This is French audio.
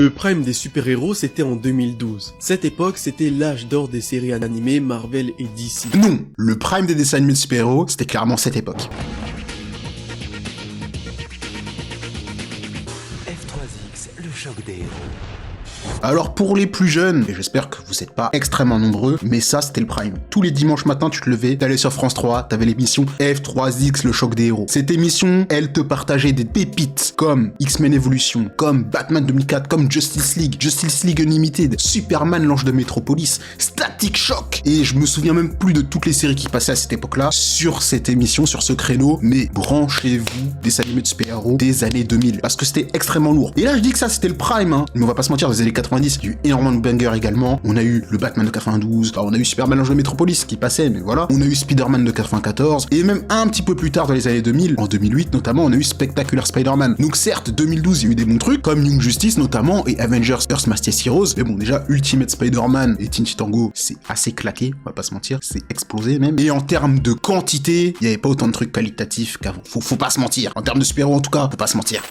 Le prime des super-héros, c'était en 2012. Cette époque, c'était l'âge d'or des séries animées Marvel et DC. Non, le prime des dessins animés de super-héros, c'était clairement cette époque. F3X, le choc des héros. Alors pour les plus jeunes, et j'espère que vous n'êtes pas extrêmement nombreux, mais ça c'était le prime. Tous les dimanches matins tu te levais, t'allais sur France 3, t'avais l'émission F3X, le choc des héros. Cette émission, elle te partageait des pépites comme X-Men Evolution, comme Batman 2004, comme Justice League Unlimited, Superman l'ange de Metropolis, Static Shock. Et je me souviens même plus de toutes les séries qui passaient à cette époque-là sur cette émission, sur ce créneau, mais branchez-vous des animés de super-héros des années 2000, parce que c'était extrêmement lourd. Et là je dis que ça c'était le prime, hein, mais on va pas se mentir, des années 90, il y a eu énormément de bangers également. On a eu le Batman de 92, enfin, on a eu Superman l'ange de Metropolis qui passait, mais voilà. On a eu Spider-Man de 94, et même un petit peu plus tard dans les années 2000, en 2008 notamment, on a eu Spectacular Spider-Man. Donc certes, 2012, il y a eu des bons trucs, comme Young Justice notamment, et Avengers Earth Mightiest Heroes, mais bon, déjà, Ultimate Spider-Man et Teen Titango, c'est assez claqué, on va pas se mentir, c'est explosé même. Et en termes de quantité, il y avait pas autant de trucs qualitatifs qu'avant. Faut pas se mentir. En termes de super-héros en tout cas, faut pas se mentir.